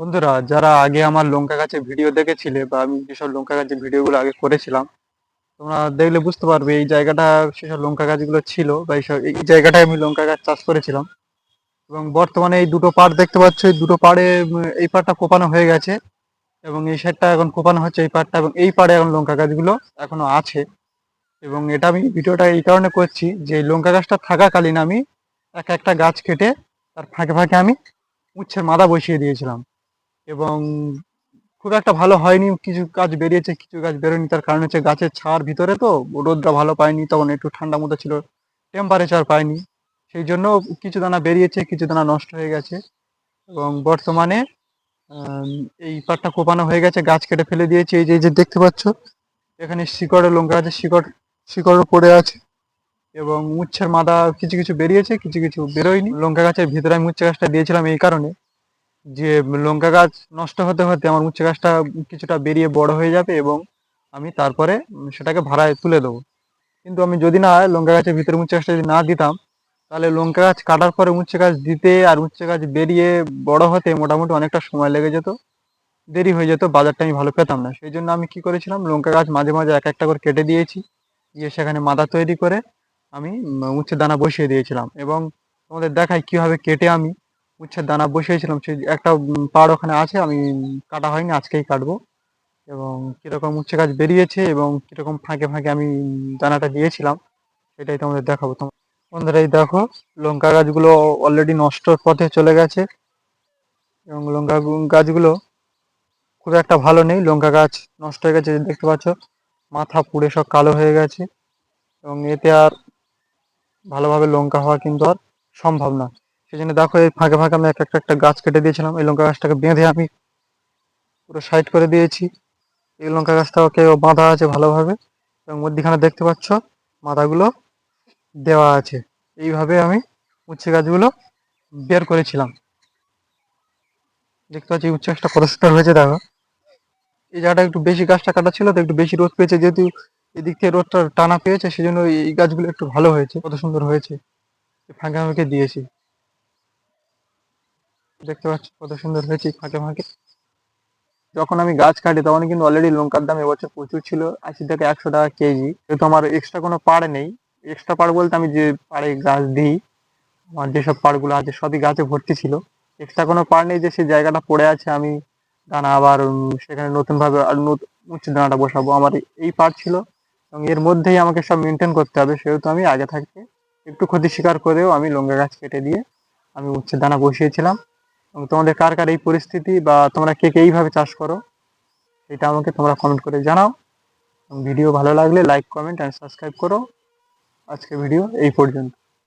বন্ধুরা, যারা আগে আমার লঙ্কা গাছের ভিডিও দেখেছিলে বা আমি যেসব লঙ্কা গাছের ভিডিওগুলো আগে করেছিলাম, তোমরা দেখলে বুঝতে পারবে এই জায়গাটা সেসব লঙ্কা গাছগুলো ছিল বা এই জায়গাটায় আমি লঙ্কা গাছ চাষ করেছিলাম। এবং বর্তমানে এই দুটো পাড় দেখতে পাচ্ছ, এই দুটো পাড়ে এই পাড়টা কোপানো হয়ে গেছে এবং এই সাইডটা এখন কোপানো হচ্ছে এই পাড়টা, এবং এই পাড়ে এখন লঙ্কা গাছগুলো এখনো আছে। এবং এটা আমি ভিডিওটা এই কারণে করছি যে এই লঙ্কা গাছটা থাকাকালীন আমি একটা গাছ কেটে তার ফাঁকে ফাঁকে আমি উচ্ছের মাদা বসিয়ে দিয়েছিলাম। এবং খুব একটা ভালো হয়নি, কিছু গাছ বেরিয়েছে কিছু গাছ বেরোয়নি। তার কারণ হচ্ছে গাছের ছায়ার ভিতরে তো রোদটা ভালো পায়নি, তখন একটু ঠান্ডা মতো ছিল, টেম্পারেচার পায়নি। সেই জন্য কিছু দানা বেরিয়েছে, কিছু দানা নষ্ট হয়ে গেছে। এবং বর্তমানে আম, এই পাটটা কোপানো হয়ে গেছে, গাছ কেটে ফেলে দিয়েছি। এই যে দেখতে পাচ্ছ, এখানে শিকড়ে লঙ্কা গাছের শিকড় পড়ে আছে। এবং উচ্ছের মাদা কিছু কিছু বেরিয়েছে, কিছু কিছু বেরোয়নি। লঙ্কা গাছের ভিতরে আমি উচ্ছে গাছটা দিয়েছিলাম এই কারণে যে লঙ্কা গাছ নষ্ট হতে হতে আমার উচ্ছে গাছটা কিছুটা বেরিয়ে বড় হয়ে যাবে এবং আমি তারপরে সেটাকে ভাড়ায় তুলে দেবো। কিন্তু আমি যদি না লঙ্কা গাছের ভিতরে উচ্ছে গাছটা যদি না দিতাম, তাহলে লঙ্কা গাছ কাটার পরে উচ্ছে গাছ দিতে আর উচ্ছে গাছ বেরিয়ে বড় হতে মোটামুটি অনেকটা সময় লেগে যেত, দেরি হয়ে যেত, বাজারটা আমি ভালো পেতাম না। সেই জন্য আমি কি করেছিলাম, লঙ্কা গাছ মাঝে মাঝে এক একটা করে কেটে দিয়েছি, দিয়ে সেখানে মাদা তৈরি করে আমি উচ্ছের দানা বসিয়ে দিয়েছিলাম। এবং তোমাদের দেখাই কিভাবে কেটে আমি উচ্ছের দানা বসিয়েছিলাম। সেই একটা পাড় ওখানে আছে, আমি কাটা হয়নি, আজকেই কাটবো। এবং কিরকম উচ্ছে গাছ বেরিয়েছে এবং কিরকম ফাঁকে ফাঁকে আমি দানাটা দিয়েছিলাম, সেটাই তোমাদের দেখাবো। বন্ধুরা, এই দেখো, লঙ্কা গাছগুলো অলরেডি নষ্টর পথে চলে গেছে এবং লঙ্কা গাছগুলো খুব একটা ভালো নেই। লঙ্কা গাছ নষ্ট হয়ে গেছে, দেখতে পাচ্ছ মাথা পুড়ে সব কালো হয়ে গেছে। এবং এতে আর ভালোভাবে লঙ্কা হওয়া কিন্তু আর সম্ভব না। সেই জন্য দেখো, এই ফাঁকে ফাঁকে আমি একটা গাছ কেটে দিয়েছিলাম, এই লঙ্কা গাছটাকে বেঁধে আমি পুরো সাইড করে দিয়েছি। এই লঙ্কা গাছটাকে বাঁধা আছে ভালোভাবে এবং মধ্যিখানে দেখতে পাচ্ছ মাথাগুলো দেওয়া আছে। এইভাবে আমি উচ্ছে গাছগুলো বের করেছিলাম। দেখতে পাচ্ছি উচ্ছে গাছটা কত সুন্দর হয়েছে, দেখো। এই জায়গাটা একটু বেশি, গাছটা কাটা ছিল তো একটু বেশি রোদ পেয়েছে, যেহেতু এদিক থেকে রোদটা টানা পেয়েছে, সেই জন্য এই গাছগুলো একটু ভালো হয়েছে, কত সুন্দর হয়েছে। ফাঁকে ফাঁকে দিয়েছি, দেখতে পাচ্ছ কত সুন্দর হয়েছে ফাঁকে ফাঁকে। যখন আমি গাছ কাটি তখন কিন্তু অলরেডি লঙ্কার দাম এবছর প্রচুর ছিল, 80 থেকে 100 টাকা কেজি। যেহেতু আমার এক্সট্রা কোনো পাড় নেই, এক্সট্রা পাড় বলতে আমি যে পাড়ে গাছ দিই, আমার যেসব পাড়গুলো আছে সবই গাছে ভর্তি ছিল। এক্সট্রা কোনো পাড় নেই যে সেই জায়গাটা পড়ে আছে, আমি দানা আবার সেখানে নতুন ভাবে আর উচ্চ দানাটা বসাবো। আমার এই পাড় ছিল এবং এর মধ্যেই আমাকে সব মেনটেন করতে হবে, সেহেতু আমি আগে থাকতে একটু ক্ষতি স্বীকার করেও আমি লঙ্কা গাছ কেটে দিয়ে আমি উচ্ছে দানা বসিয়েছিলাম। এবং তোমাদের কার কার এই পরিস্থিতি বা তোমরা কে কে এইভাবে চাষ করো, এটা আমাকে তোমরা কমেন্ট করে জানাও। ভিডিও ভালো লাগলে লাইক, কমেন্ট অ্যান্ড সাবস্ক্রাইব করো। আজকে ভিডিও এই পর্যন্ত।